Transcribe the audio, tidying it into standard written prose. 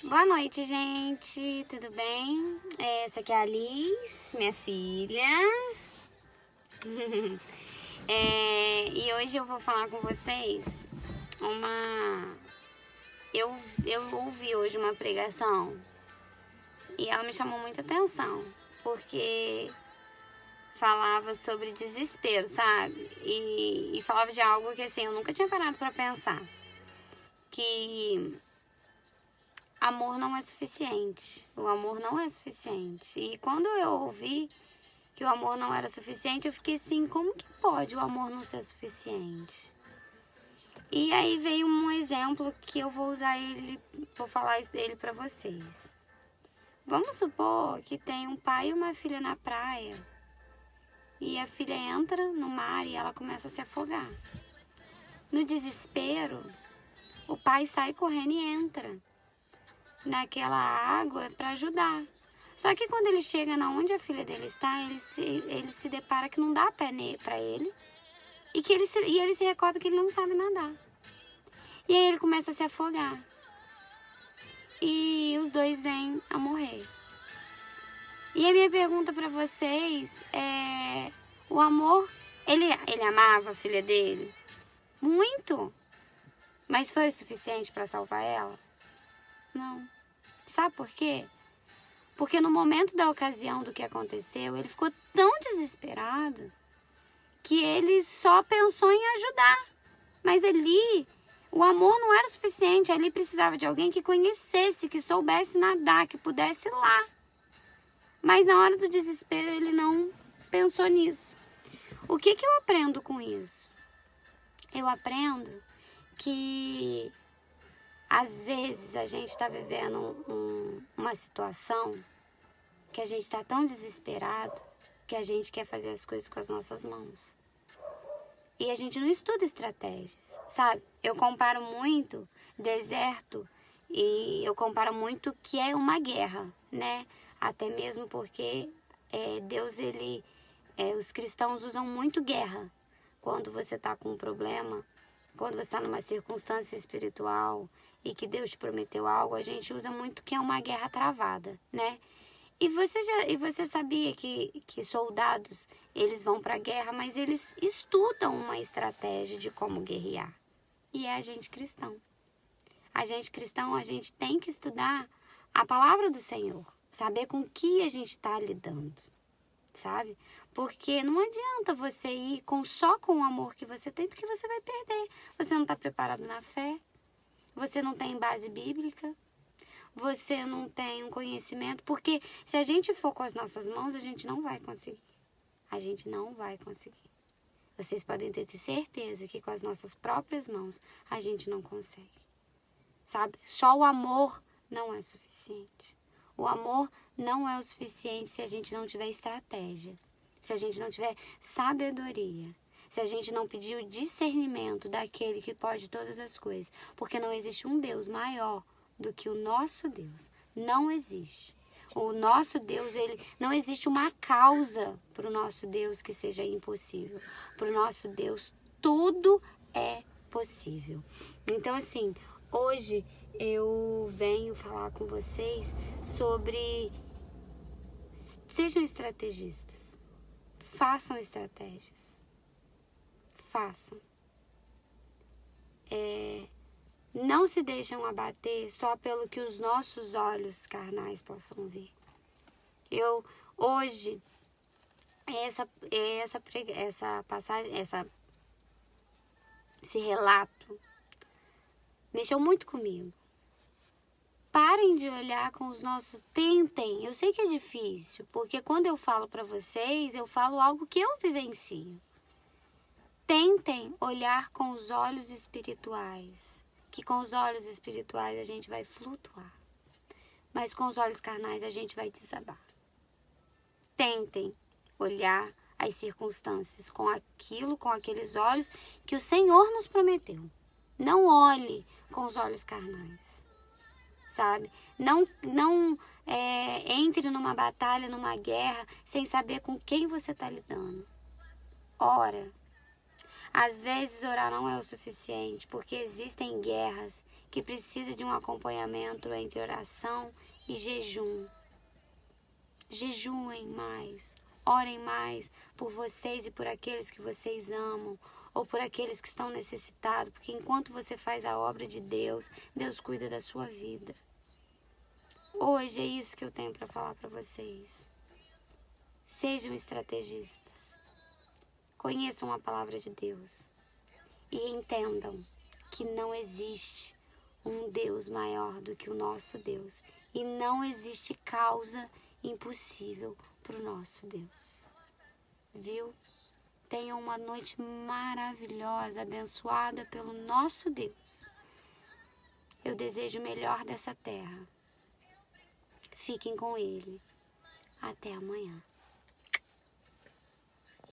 Boa noite, gente. Tudo bem? Essa aqui é a Liz, minha filha. E hoje eu vou falar com vocês uma... Eu ouvi hoje uma pregação e ela me chamou muita atenção, porque falava sobre desespero, sabe? E falava de algo que, assim, eu nunca tinha parado pra pensar. Que... amor não é suficiente. O amor não é suficiente. E quando eu ouvi que o amor não era suficiente, eu fiquei assim, como que pode o amor não ser suficiente? E aí veio um exemplo que eu vou usar ele, vou falar ele pra vocês. Vamos supor que tem um pai e uma filha na praia. E a filha entra no mar e ela começa a se afogar. No desespero, o pai sai correndo e entra naquela água para ajudar. Só que quando ele chega na onde a filha dele está, ele se depara que não dá pé para ele e que ele se recorda que ele não sabe nadar. E aí ele começa a se afogar. E os dois vêm a morrer. E a minha pergunta para vocês é: o amor, ele amava a filha dele? Muito. Mas foi o suficiente para salvar ela? Não. Sabe por quê? Porque no momento da ocasião do que aconteceu, ele ficou tão desesperado que ele só pensou em ajudar. Mas ali, o amor não era suficiente. Ali precisava de alguém que conhecesse, que soubesse nadar, que pudesse ir lá. Mas na hora do desespero, ele não pensou nisso. O que eu aprendo com isso? Eu aprendo que às vezes a gente está vivendo uma situação que a gente está tão desesperado que a gente quer fazer as coisas com as nossas mãos. E a gente não estuda estratégias, sabe? Eu comparo muito deserto e eu comparo muito que é uma guerra, né? Até mesmo porque Deus, os cristãos usam muito guerra. Quando você está com um problema, quando você está numa circunstância espiritual e que Deus te prometeu algo, a gente usa muito que é uma guerra travada, né? E você sabia que soldados, eles vão para a guerra, mas eles estudam uma estratégia de como guerrear. E é a gente cristão. A gente cristão, a gente tem que estudar a palavra do Senhor. Saber com que a gente está lidando, sabe? Porque não adianta você ir só com o amor que você tem, porque você vai perder. Você não está preparado na fé, você não tem base bíblica, você não tem um conhecimento, porque se a gente for com as nossas mãos, a gente não vai conseguir. A gente não vai conseguir. Vocês podem ter certeza que com as nossas próprias mãos, a gente não consegue. Sabe? Só o amor não é suficiente. O amor não é o suficiente se a gente não tiver estratégia, se a gente não tiver sabedoria, se a gente não pedir o discernimento daquele que pode todas as coisas, porque não existe um Deus maior do que o nosso Deus. Não existe. O nosso Deus, não existe uma causa para o nosso Deus que seja impossível. Para o nosso Deus, tudo é possível. Então, assim, hoje eu venho falar com vocês sobre... sejam estrategistas. Façam estratégias. Façam. Não se deixam abater só pelo que os nossos olhos carnais possam ver. Hoje, essa passagem, esse relato mexeu muito comigo. Parem de olhar com os nossos... Tentem, eu sei que é difícil, porque quando eu falo para vocês, eu falo algo que eu vivencio. Tentem olhar com os olhos espirituais, que com os olhos espirituais a gente vai flutuar, mas com os olhos carnais a gente vai desabar. Tentem olhar as circunstâncias com aqueles olhos que o Senhor nos prometeu. Não olhe com os olhos carnais, sabe? Não entre numa batalha, numa guerra, sem saber com quem você está lidando. Ora. Às vezes orar não é o suficiente, porque existem guerras que precisa de um acompanhamento entre oração e jejum. Jejuem mais, orem mais por vocês e por aqueles que vocês amam, ou por aqueles que estão necessitados, porque enquanto você faz a obra de Deus, Deus cuida da sua vida. Hoje é isso que eu tenho para falar para vocês. Sejam estrategistas. Conheçam a palavra de Deus e entendam que não existe um Deus maior do que o nosso Deus e não existe causa impossível para o nosso Deus. Viu? Tenham uma noite maravilhosa, abençoada pelo nosso Deus. Eu desejo o melhor dessa terra. Fiquem com Ele. Até amanhã.